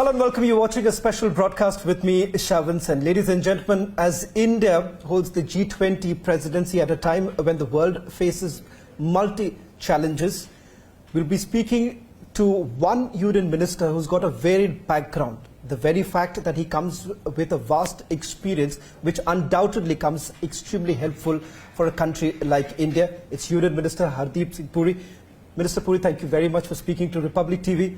all and welcome. You're watching a special broadcast with me, Shavins. And ladies and gentlemen, as India holds the G20 presidency at a time when the world faces multi-challenges, we'll be speaking to one union minister who's got a varied background. The very fact that he comes with a vast experience, which undoubtedly comes extremely helpful for a country like India. It's Union Minister Hardeep S Puri. Minister Puri, thank you very much for speaking to Republic TV.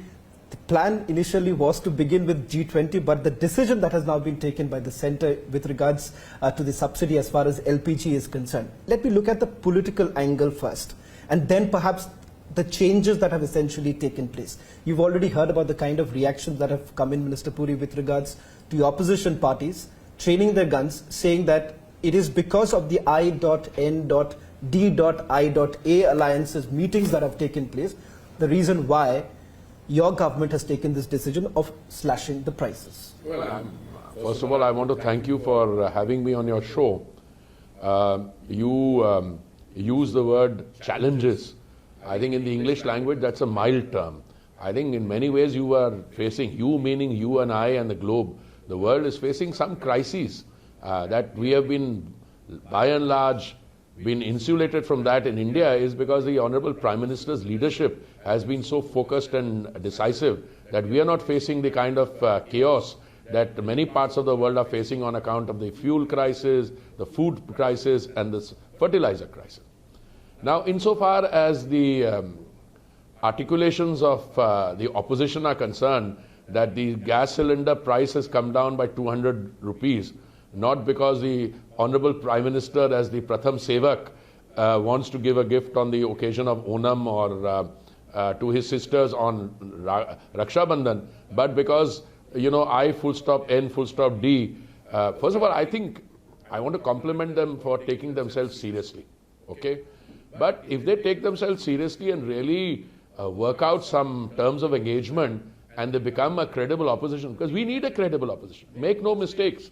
The plan initially was to begin with G20, but the decision that has now been taken by the centre with regards to the subsidy as far as LPG is concerned. Let me look at the political angle first, and then perhaps the changes that have essentially taken place. You've already heard about the kind of reactions that have come in, Minister Puri, with regards to the opposition parties training their guns, saying that it is because of the I.N.D.I.A alliances meetings that have taken place, the reason why your government has taken this decision of slashing the prices. Well, first of all, I want to thank you for having me on your show. You use the word challenges. I think in the English language, that's a mild term. I think in many ways you are facing, you meaning you and I and the globe, the world is facing some crises that we have been, by and large, been insulated from that in India is because the Honourable Prime Minister's leadership has been so focused and decisive that we are not facing the kind of chaos that many parts of the world are facing on account of the fuel crisis, the food crisis and the fertilizer crisis. Now, insofar as the articulations of the opposition are concerned, that the gas cylinder price has come down by 200 rupees, not because the Honourable Prime Minister as the Pratham Sevak wants to give a gift on the occasion of Onam or to his sisters on Raksha Bandhan, but because, you know, I full stop N full stop D. First of all, I think I want to compliment them for taking themselves seriously, okay? But if they take themselves seriously and really work out some terms of engagement and they become a credible opposition, because we need a credible opposition, make no mistakes.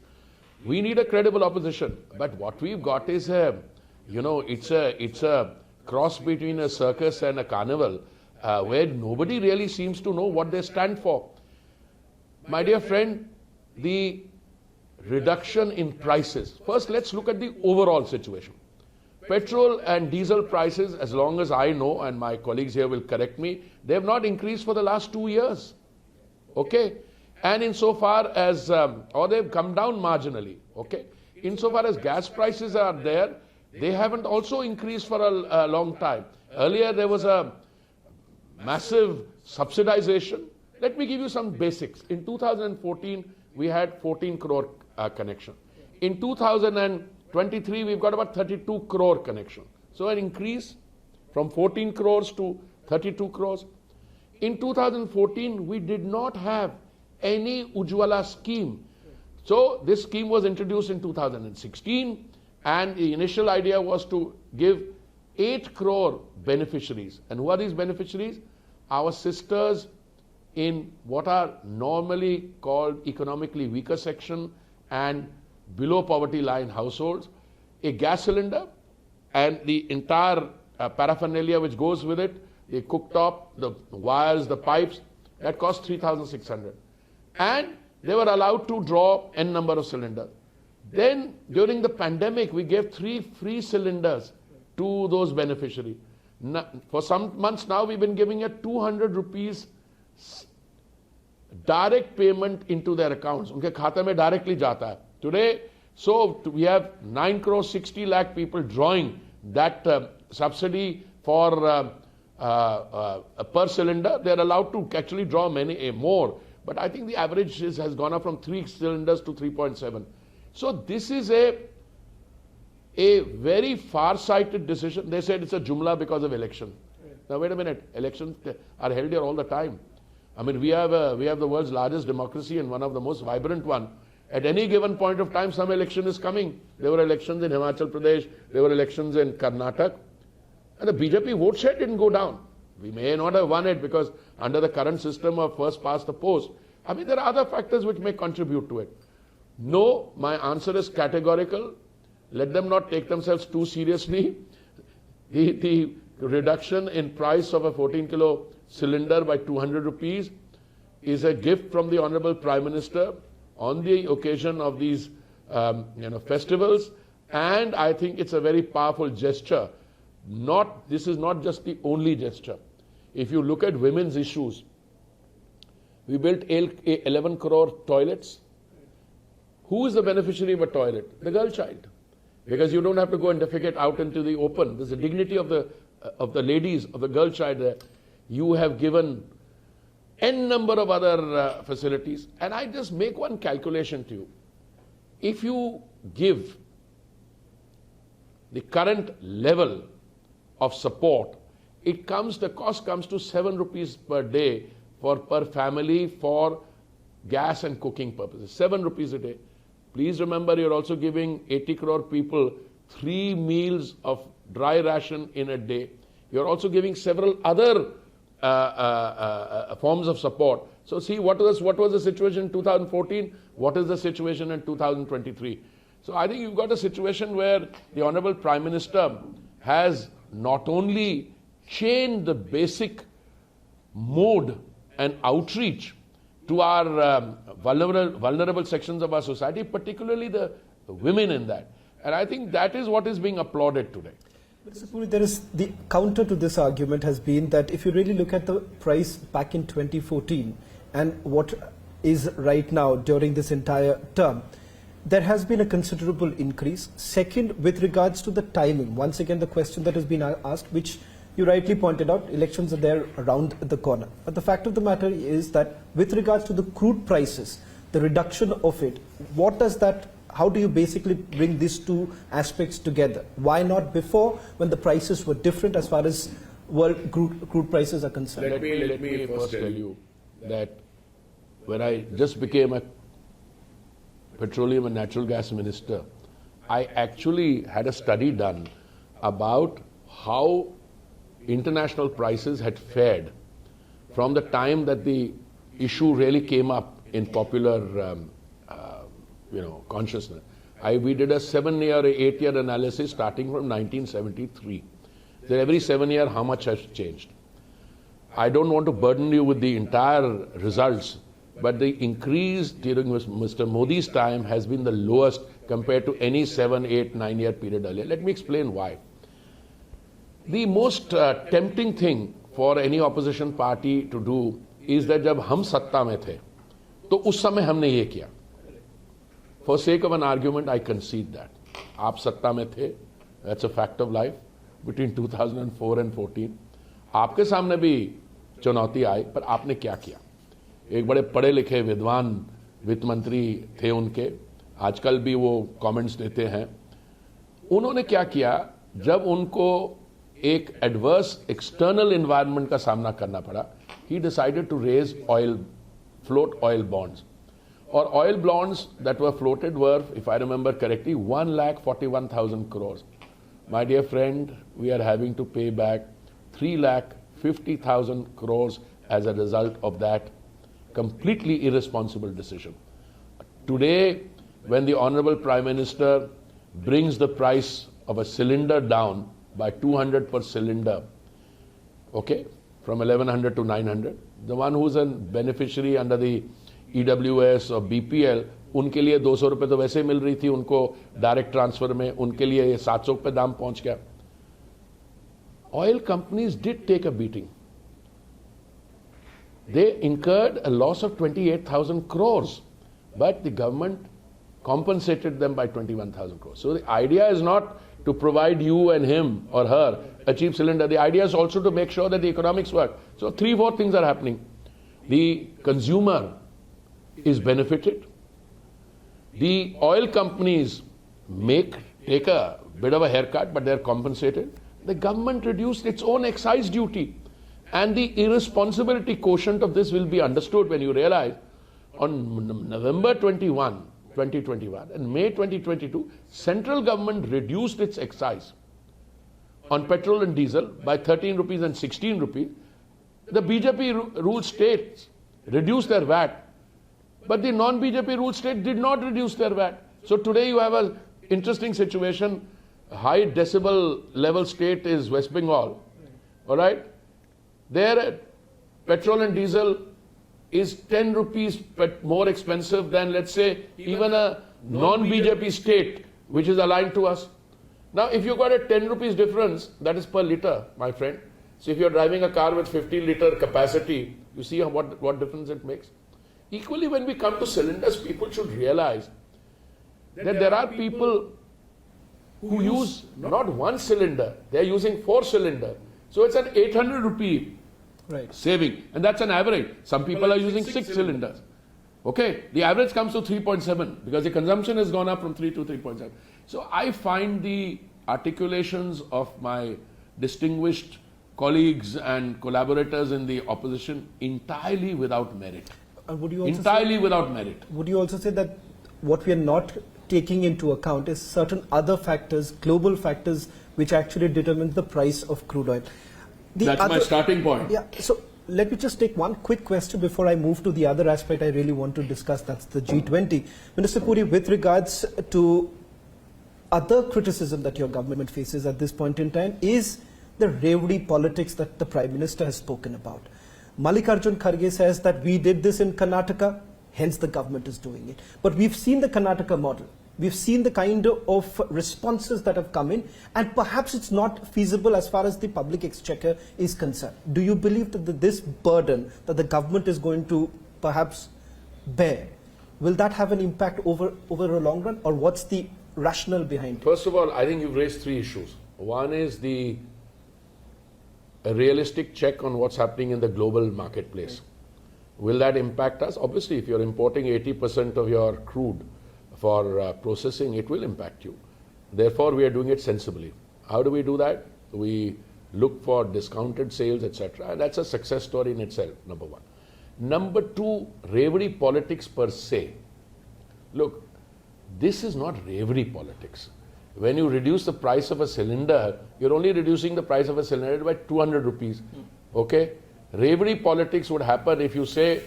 We need a credible opposition, but what we've got is you know, it's a cross between a circus and a carnival where nobody really seems to know what they stand for. My dear friend, the reduction in prices. First, let's look at the overall situation. Petrol and diesel prices, as long as I know, and my colleagues here will correct me, they have not increased for the last 2 years. Okay? And insofar as, or they've come down marginally, okay? Insofar as gas prices are there, they haven't also increased for a long time. Earlier there was a massive subsidization. Let me give you some basics. In 2014, we had 14 crore connection. In 2023, we've got about 32 crore connection. So an increase from 14 crores to 32 crores. In 2014, we did not have any Ujjwala scheme. So this scheme was introduced in 2016 and the initial idea was to give 8 crore beneficiaries. And who are these beneficiaries? Our sisters in what are normally called economically weaker section and below poverty line households, a gas cylinder and the entire paraphernalia which goes with it, the cooktop, the wires, the pipes, that cost 3,600. And they were allowed to draw n number of cylinders. Then during the pandemic, we gave 3 free cylinders to those beneficiaries. For some months now, we've been giving a 200 rupees direct payment into their accounts. Unke khate mein directly jata hai. Today, so we have 9 crore 60 lakh people drawing that subsidy for per cylinder. They're allowed to actually draw many more. But I think the average has gone up from 3 cylinders to 3.7. So this is a very far-sighted decision. They said it's a jumla because of election. Now wait a minute, elections are held here all the time. I mean, we have the world's largest democracy and one of the most vibrant one. At any given point of time, some election is coming. There were elections in Himachal Pradesh, there were elections in Karnataka, and the BJP vote share didn't go down. We may not have won it because under the current system of first past the post, I mean, there are other factors which may contribute to it. No, my answer is categorical. Let them not take themselves too seriously. The reduction in price of a 14 kilo cylinder by 200 rupees is a gift from the Honorable Prime Minister on the occasion of these festivals, and I think it's a very powerful gesture. This is not just the only gesture. If you look at women's issues, we built 11 crore toilets. Who is the beneficiary of a toilet? The girl child. Because you don't have to go and defecate out into the open. There's a dignity of the ladies, of the girl child there. You have given n number of other facilities. And I just make one calculation to you. If you give the current level of support, the cost comes to 7 rupees per day per family for gas and cooking purposes. 7 rupees a day. Please remember, you're also giving 80 crore people 3 meals of dry ration in a day. You're also giving several other forms of support. So see, what was the situation in 2014? What is the situation in 2023? So I think you've got a situation where the Honorable Prime Minister has not only changed the basic mode and outreach to our vulnerable sections of our society, particularly the women in that. And I think that is what is being applauded today. Mr. Puri, the counter to this argument has been that if you really look at the price back in 2014 and what is right now during this entire term, there has been a considerable increase. Second, with regards to the timing, once again the question that has been asked, which you rightly pointed out, elections are there around the corner. But the fact of the matter is that with regards to the crude prices, the reduction of it, how do you basically bring these two aspects together? Why not before, when the prices were different as far as world crude prices are concerned? Let me first tell you that when I just became a petroleum and natural gas minister, I actually had a study done about how international prices had fared from the time that the issue really came up in popular consciousness. We did a 7-year or 8-year analysis starting from 1973. So every 7 years, how much has changed? I don't want to burden you with the entire results, but the increase during Mr. Modi's time has been the lowest compared to any 7, 8, 9-year period earlier. Let me explain why. The most tempting thing for any opposition party to do is that जब हम सत्ता में थे, तो उस समय हमने ये किया. For sake of an argument, I concede that. आप सत्ता में थे, that's a fact of life, between 2004 and 14. आपके सामने भी चुनौती आई, पर आपने क्या किया? एक बड़े पढ़े लिखे विद्वान वित्त मंत्री थे उनके, आजकल भी वो कमेंट्स देते हैं. उन्होंने क्या किया, जब उनको एक एडवर्स एक्सटर्नल एनवायरनमेंट का सामना करना पड़ा, he decided to raise float oil bonds. Or oil bonds that were floated were, if I remember correctly, 1,41,000 crores. My dear friend, we are having to pay back 3,50,000 crores as a result of that completely irresponsible decision. Today, when the Honorable Prime Minister brings the price of a cylinder down by 200 per cylinder, okay, from 1100 to 900, the one who's a beneficiary under the EWS or BPL, उनके लिए 200 रुपए तो वैसे मिल रही थी उनको direct transfer में, उनके लिए ये 700 पे दाम पहुंच गया. Oil companies did take a beating. They incurred a loss of 28,000 crores, but the government compensated them by 21,000 crores. So the idea is not to provide you and him or her a cheap cylinder. The idea is also to make sure that the economics work. So 3-4 things are happening. The consumer is benefited. The oil companies take a bit of a haircut, but they're compensated. The government reduced its own excise duty. And the irresponsibility quotient of this will be understood when you realize on November 21, 2021 and May 2022, central government reduced its excise on petrol and diesel by 13 rupees and 16 rupees. The BJP ruled states reduced their VAT, but the non-BJP ruled state did not reduce their VAT. So today you have an interesting situation. High decibel level state is West Bengal, all right? There petrol and diesel is 10 rupees more expensive than, let's say, even a non-BJP state which is aligned to us. Now, if you've got a 10 rupees difference, that is per litre, my friend. So if you're driving a car with 50-litre capacity, you see what difference it makes. Equally, when we come to cylinders, people should realize that there are people who use not one cylinder, they're using 4 cylinder. So it's an 800 rupee saving, and that's an average. Some people are using 6 cylinders. Okay, the average comes to 3.7 because the consumption has gone up from 3 to 3.7. So I find the articulations of my distinguished colleagues and collaborators in the opposition entirely without merit. Would you also entirely without merit. Would you also say that what we are not taking into account is certain other factors, global factors, which actually determine the price of crude oil? That's my starting point. Yeah. So let me just take one quick question before I move to the other aspect I really want to discuss. That's the G20. Minister Puri, with regards to other criticism that your government faces at this point in time is the Revri politics that the Prime Minister has spoken about. Mallikarjun Kharge says that we did this in Karnataka, hence the government is doing it. But we've seen the Karnataka model. We've seen the kind of responses that have come in, and perhaps it's not feasible as far as the public exchequer is concerned. Do you believe that this burden that the government is going to perhaps bear, will that have an impact over a long run, or what's the rationale behind it? First of all, I think you've raised 3 issues. One is a realistic check on what's happening in the global marketplace. Will that impact us? Obviously, if you're importing 80% of your crude for processing, it will impact you. Therefore, we are doing it sensibly. How do we do that? We look for discounted sales, etc. And that's a success story in itself, number one. Number two, Revri politics per se. Look, this is not Revri politics. When you reduce the price of a cylinder, you're only reducing the price of a cylinder by 200 rupees. Okay? Revri politics would happen if you say,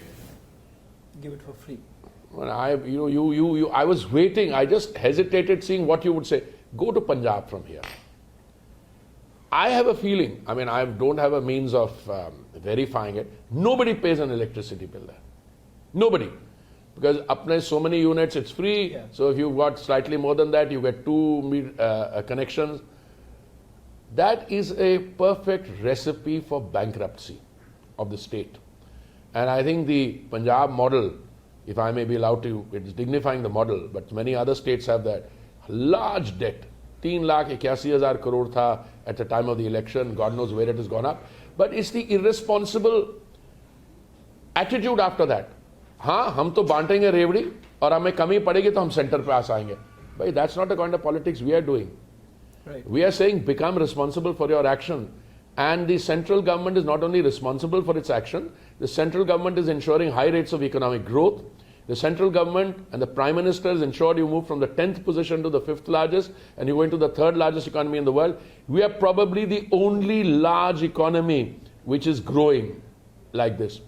give it for free. Well, I was waiting. I just hesitated seeing what you would say. Go to Punjab from here. I have a feeling, I mean, I don't have a means of verifying it. Nobody pays an electricity bill there. Nobody. Because apne so many units, it's free. Yeah. So if you've got slightly more than that, you get 2 connections. That is a perfect recipe for bankruptcy of the state. And I think the Punjab model, if I may be allowed to, it's dignifying the model, but many other states have that. Large debt. 3,81,000 crore tha at the time of the election. God knows where it has gone up. But it's the irresponsible attitude after that. हाँ हम तो बांटेंगे रेवड़ी और हमें कमी पड़ेगी तो हम सेंटर पे आ जाएंगे. But that's not the kind of politics we are doing. Right. We are saying become responsible for your action. And the central government is not only responsible for its action, the central government is ensuring high rates of economic growth. The central government and the Prime Minister has ensured you move from the 10th position to the 5th largest and you go into the 3rd largest economy in the world. We are probably the only large economy which is growing like this.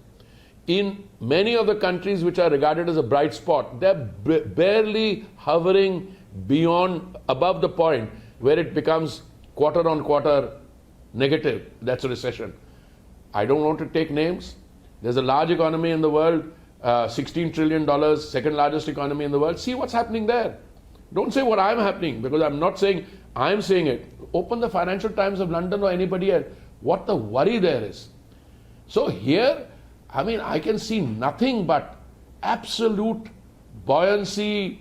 In many of the countries which are regarded as a bright spot, they're barely hovering above the point where it becomes quarter on quarter negative. That's a recession. I don't want to take names. There's a large economy in the world, $16 trillion, 2nd largest economy in the world. See what's happening there. Don't say what I'm happening, because I'm not saying I'm saying it. Open the Financial Times of London or anybody else. What the worry there is. So here, I mean, I can see nothing but absolute buoyancy.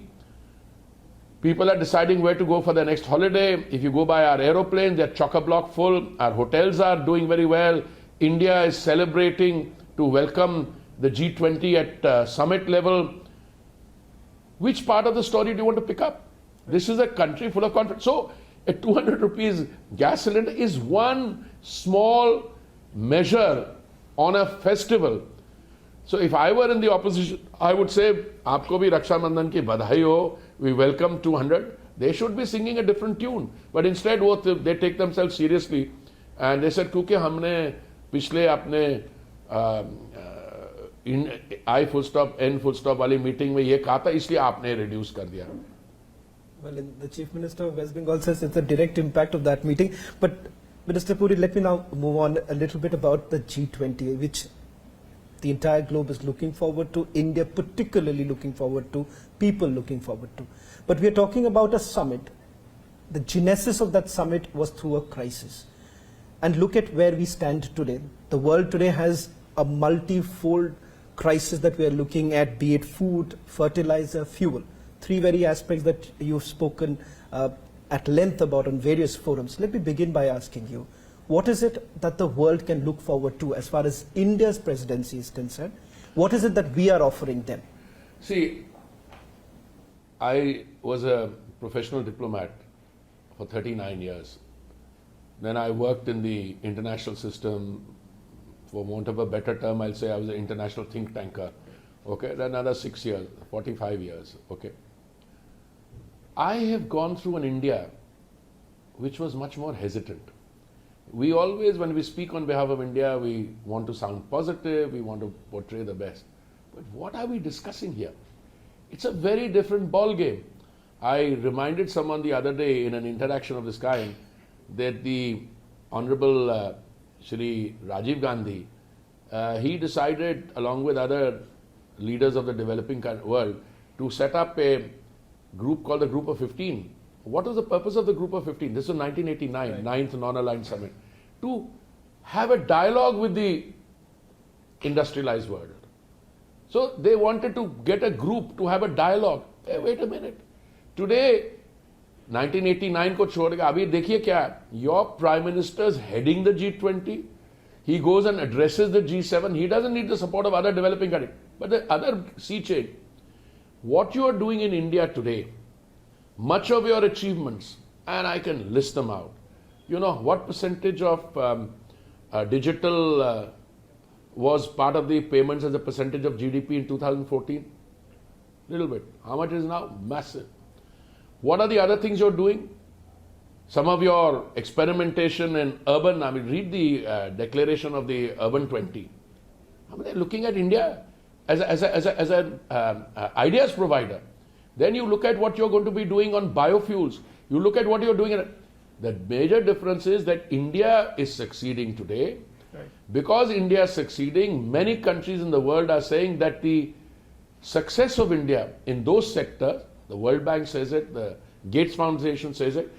People are deciding where to go for their next holiday. If you go by our aeroplanes, they're chock-a-block full. Our hotels are doing very well. India is celebrating to welcome the G20 at summit level. Which part of the story do you want to pick up? This is a country full of confidence. So a 200 rupees gas cylinder is one small measure on a festival. So if I were in the opposition, I would say, aapko bhi Raksha Bandhan ki badhai ho, we welcome 200. They should be singing a different tune. But instead, they take themselves seriously. And they said, kyunki humne pichle apne I full stop, N full stop wali meeting mein ye kaha tha, isliye aapne reduce kar diya. Well, the Chief Minister of West Bengal says it's a direct impact of that meeting. But Minister Puri, let me now move on a little bit about the G20, which the entire globe is looking forward to, India particularly looking forward to, people looking forward to. But we are talking about a summit. The genesis of that summit was through a crisis. And look at where we stand today. The world today has a multi-fold crisis that we are looking at, be it food, fertilizer, fuel. Three very aspects that you've spoken at length about on various forums. Let me begin by asking you, what is it that the world can look forward to as far as India's presidency is concerned? What is it that we are offering them? See, I was a professional diplomat for 39 years. Then I worked in the international system. For want of a better term, I'll say I was an international think tanker. Okay, then another 6 years, 45 years. Okay. I have gone through an India which was much more hesitant. We always, when we speak on behalf of India, we want to sound positive, we want to portray the best. But what are we discussing here? It's a very different ball game. I reminded someone the other day in an interaction of this kind that the Honorable Shri Rajiv Gandhi, he decided along with other leaders of the developing world to set up a group called the Group of 15. What was the purpose of the Group of 15? This was 1989, right. 9th Non-Aligned Summit. To have a dialogue with the industrialized world. So they wanted to get a group to have a dialogue. Hey, wait a minute. Today, 1989 को छोड़ के अभी देखिए क्या है? Your Prime Minister is heading the G20. He goes and addresses the G7. He doesn't need the support of other developing countries. But the other sea change, what you are doing in India today, much of your achievements, and I can list them out. You know, what percentage of digital was part of the payments as a percentage of GDP in 2014? Little bit. How much is now? Massive. What are the other things you're doing? Some of your experimentation in urban, I mean, read the declaration of the Urban 20. I mean, they're looking at India as an ideas provider. Then you look at what you're going to be doing on biofuels. You look at what you're doing. The major difference is that India is succeeding today. Right. Because India is succeeding, many countries in the world are saying that the success of India in those sectors, the World Bank says it, the Gates Foundation says it,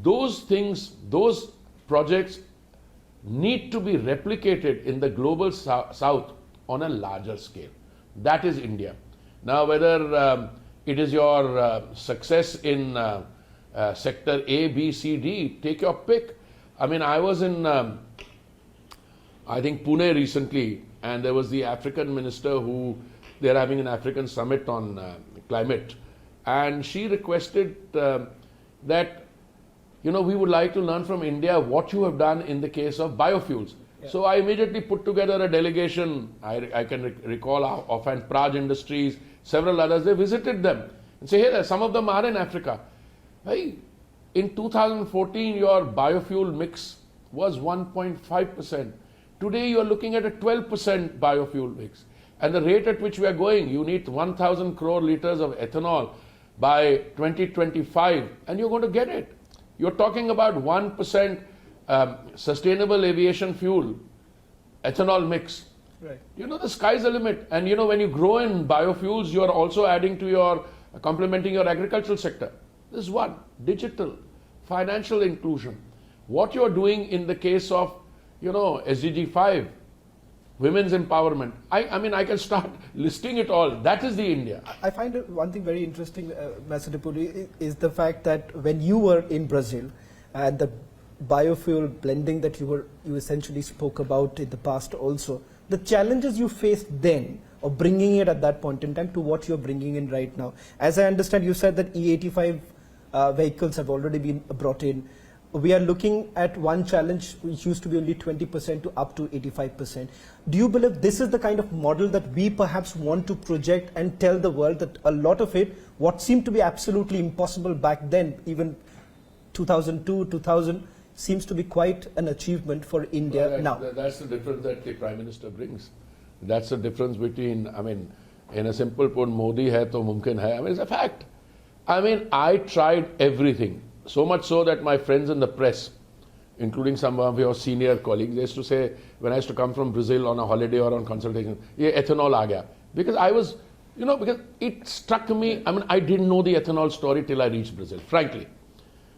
those things, those projects need to be replicated in the global south on a larger scale. That is India. Now, whether it is your success in sector A, B, C, D, take your pick. I mean, I was in, I think, Pune recently, and there was the African minister who, they're having an African summit on climate. And she requested that, you know, we would like to learn from India what you have done in the case of biofuels. Yeah. So I immediately put together a delegation. I can recall offhand Praj Industries, several others. They visited them and say, hey, some of them are in Africa. Hey, in 2014, your biofuel mix was 1.5%. Today, you are looking at a 12% biofuel mix. And the rate at which we are going, you need 1,000 crore liters of ethanol by 2025, and you're going to get it. You're talking about 1% sustainable aviation fuel, ethanol mix. Right. You know, the sky's the limit. And you know, when you grow in biofuels, you're also adding to your, complementing your agricultural sector. This is one, digital, financial inclusion. What you're doing in the case of, you know, SDG 5, women's empowerment. I mean, I can start listing it all. That is the India. I find one thing very interesting, Minister Puri, is the fact that when you were in Brazil and the biofuel blending that you essentially spoke about in the past also, the challenges you faced then of bringing it at that point in time to what you're bringing in right now. As I understand, you said that E85 vehicles have already been brought in. We are looking at one challenge which used to be only 20% to up to 85%. Do you believe this is the kind of model that we perhaps want to project and tell the world that a lot of it, what seemed to be absolutely impossible back then, even 2002, 2000, seems to be quite an achievement for India now? That's the difference that the Prime Minister brings. That's the difference between, I mean, in a simple put, Modi hai to mumkin hai. I mean, it's a fact. I mean, I tried everything. So much so that my friends in the press, including some of your senior colleagues, they used to say, when I used to come from Brazil on a holiday or on consultation, yeah, ethanol aa gaya. Because I was, because it struck me, I didn't know the ethanol story till I reached Brazil, frankly.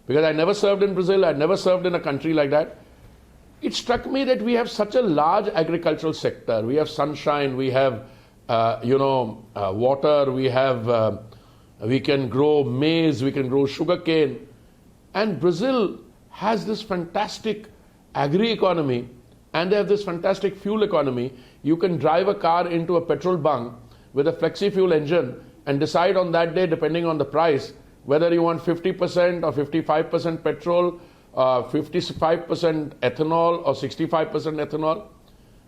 Because I never served in Brazil, I never served in a country like that. It struck me that we have such a large agricultural sector. We have sunshine, we have, water, we can grow maize, we can grow sugarcane. And Brazil has this fantastic agri-economy, and they have this fantastic fuel economy. You can drive a car into a petrol bunk with a flexi-fuel engine and decide on that day, depending on the price, whether you want 50% or 55% petrol, 55% ethanol or 65% ethanol.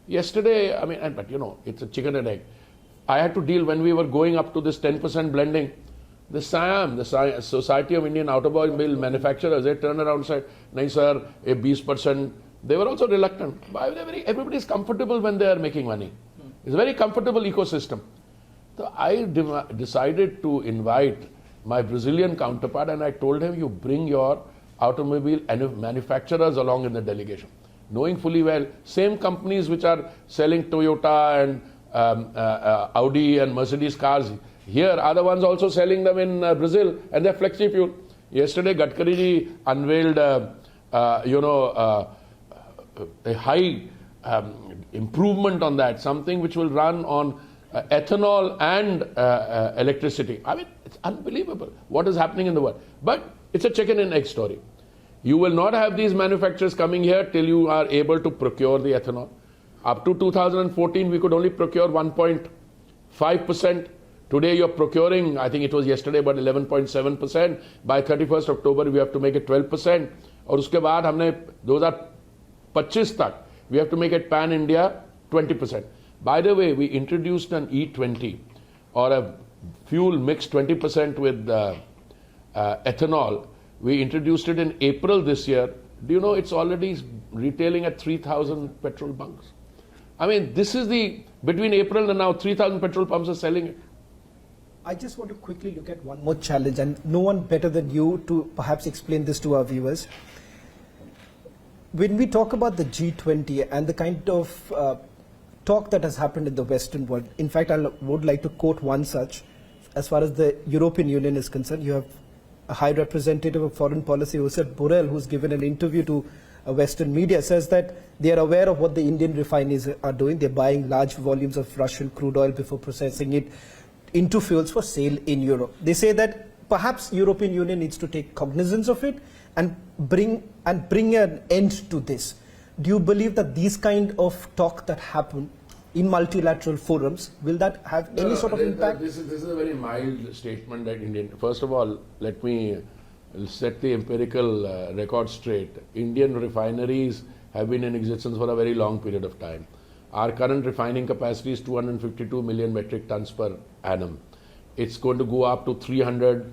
Yesterday, but it's a chicken and egg. I had to deal when we were going up to this 10% blending. The SIAM, the Society of Indian Automobile Manufacturers, they turned around and said, "Nahi sir, a 20%. They were also reluctant. Everybody is comfortable when they are making money. It's a very comfortable ecosystem. So I decided to invite my Brazilian counterpart, and I told him, you bring your automobile manufacturers along in the delegation. Knowing fully well, same companies which are selling Toyota and Audi and Mercedes cars here are the ones also selling them in Brazil, and they're flexi fuel. Yesterday, Gadkari ji unveiled, a high improvement on that, something which will run on ethanol and electricity. It's unbelievable what is happening in the world. But it's a chicken and egg story. You will not have these manufacturers coming here till you are able to procure the ethanol. Up to 2014, we could only procure 1.5%. Today you're procuring, I think it was yesterday, but 11.7%. By 31st October, we have to make it 12%. और उसके बाद हमने 2025 तक, we have to make it pan-India 20%. By the way, we introduced an E20 or a fuel mixed 20% with ethanol. We introduced it in April this year. Do you know it's already retailing at 3,000 petrol bunks? This is between April and now, 3,000 petrol pumps are selling it. I just want to quickly look at one more challenge, and no one better than you to perhaps explain this to our viewers. When we talk about the G20 and the kind of talk that has happened in the Western world, in fact, I would like to quote one such. As far as the European Union is concerned, you have a high representative of foreign policy, Josep Borrell, who's given an interview to Western media, says that they are aware of what the Indian refineries are doing. They're buying large volumes of Russian crude oil before processing it into fuels for sale in Europe. They say that perhaps European Union needs to take cognizance of it and bring an end to this. Do you believe that these kind of talk that happen in multilateral forums, will that have any sort of impact? This is a very mild statement that Indian... First of all, let me set the empirical record straight. Indian refineries have been in existence for a very long period of time. Our current refining capacity is 252 million metric tons per annum. It's going to go up to 300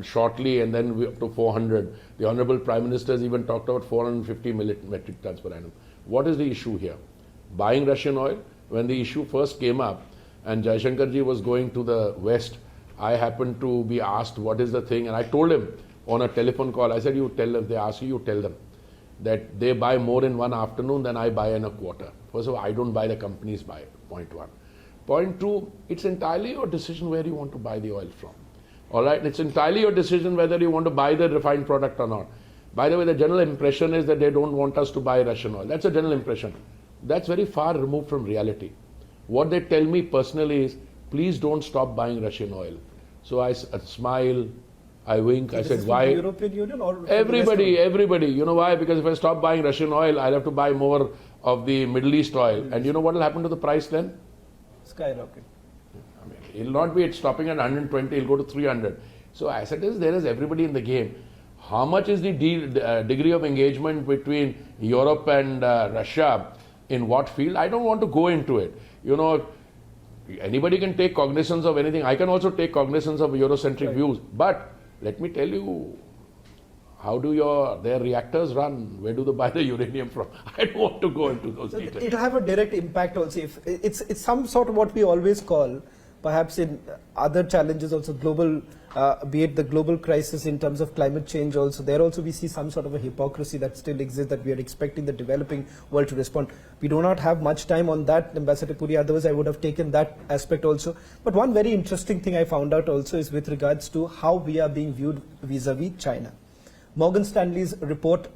shortly, and then up to 400. The Honorable Prime Minister has even talked about 450 million metric tons per annum. What is the issue here? Buying Russian oil? When the issue first came up and Jaishankarji was going to the West, I happened to be asked what is the thing, and I told him on a telephone call, I said, you tell them, they ask you tell them that they buy more in one afternoon than I buy in a quarter. First of all, I don't buy, the companies buy, point one. Point two, it's entirely your decision where you want to buy the oil from. All right, it's entirely your decision whether you want to buy the refined product or not. By the way, the general impression is that they don't want us to buy Russian oil. That's a general impression. That's very far removed from reality. What they tell me personally is, please don't stop buying Russian oil. So I smile, I wink, so I said, why? The European Union or everybody. You know why? Because if I stop buying Russian oil, I'll have to buy more of the Middle East oil. And you know what will happen to the price then? Skyrocket. It'll not be stopping at 120, it'll go to 300. So I said, there is everybody in the game. How much is the degree of engagement between Europe and Russia? In what field? I don't want to go into it. Anybody can take cognizance of anything. I can also take cognizance of Eurocentric views. But let me tell you, how do their reactors run? Where do they buy the uranium from? I don't want to go into those details. It'll have a direct impact also. If it's some sort of what we always call perhaps in other challenges also, global, be it the global crisis in terms of climate change also, there also we see some sort of a hypocrisy that still exists, that we are expecting the developing world to respond. We do not have much time on that, Ambassador Puri, otherwise I would have taken that aspect also. But one very interesting thing I found out also is with regards to how we are being viewed vis-a-vis China. Morgan Stanley's report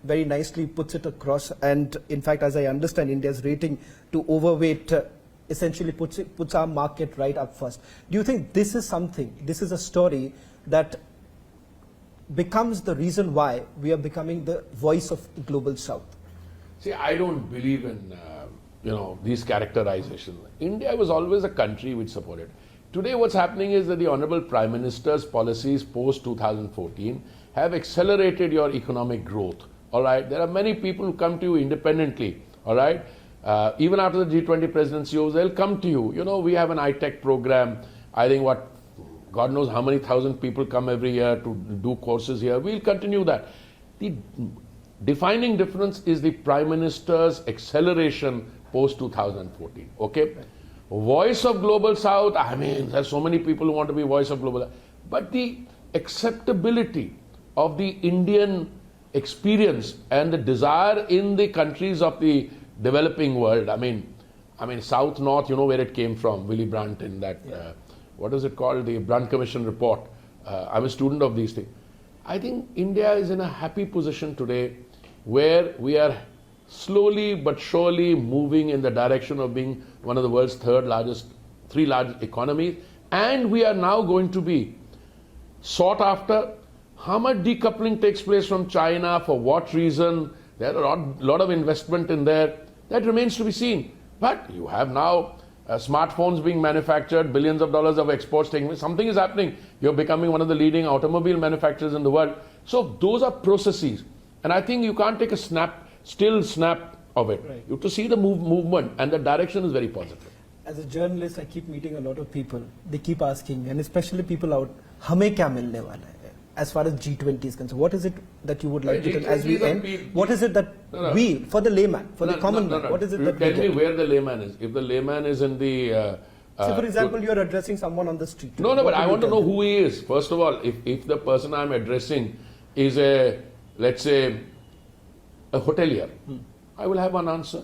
very nicely puts it across, and in fact, as I understand, India's rating to overweight essentially puts our market right up first. Do you think this is something, this is a story that becomes the reason why we are becoming the voice of the global south? See, I don't believe in these characterizations. India was always a country which supported. Today what's happening is that the Honorable Prime Minister's policies post 2014 have accelerated your economic growth. All right, there are many people who come to you independently. All right, even after the G20 presidency, they'll come to you. You know, we have an iTech program. I think God knows how many thousand people come every year to do courses here. We'll continue that. The defining difference is the Prime Minister's acceleration post 2014. Okay, voice of Global South. I mean, there's so many people who want to be voice of Global South, but the acceptability of the Indian experience and the desire in the countries of the developing world. I mean, South North. You know where it came from, Willy Brandt in that. What is it called? The Brandt Commission report. I'm a student of these things. I think India is in a happy position today, where we are slowly but surely moving in the direction of being one of the world's three largest economies, and we are now going to be sought after. How much decoupling takes place from China, for what reason? There are a lot of investment in there. That remains to be seen. But you have now smartphones being manufactured, billions of dollars of exports taking place. Something is happening. You're becoming one of the leading automobile manufacturers in the world. So those are processes. And I think you can't take a still snap of it. Right. You have to see the movement, and the direction is very positive. As a journalist, I keep meeting a lot of people. They keep asking me, and especially people out, hame kya milne wala hai? As far as G20 is concerned, what is it that you would like to tell as we end? What is it that we, for the layman, for the common man, what is it that tell me where the layman is. If the layman is in the... so for example, you are addressing someone on the street. No, but I want to know who he is. First of all, if the person I'm addressing is let's say, a hotelier, I will have one answer.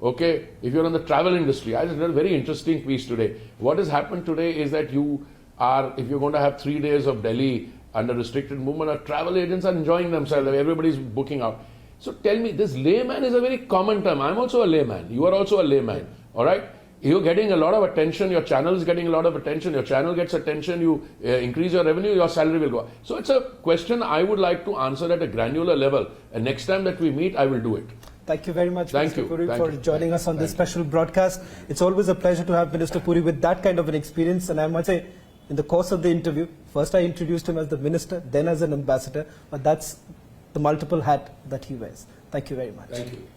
Okay, if you're in the travel industry, I read a very interesting piece today. What has happened today is that if you're going to have 3 days of Delhi under restricted movement, our travel agents are enjoying themselves. Everybody's booking out. So tell me, this layman is a very common term. I'm also a layman. You are also a layman. All right? You're getting a lot of attention. Your channel is getting a lot of attention. Your channel gets attention. You increase your revenue, your salary will go up. So it's a question I would like to answer at a granular level. And next time that we meet, I will do it. Thank you very much, Minister Puri, for joining us on this special broadcast. It's always a pleasure to have Minister Puri with that kind of an experience. And I must say, in the course of the interview, first I introduced him as the minister, then as an ambassador, but that's the multiple hat that he wears. Thank you very much. Thank you.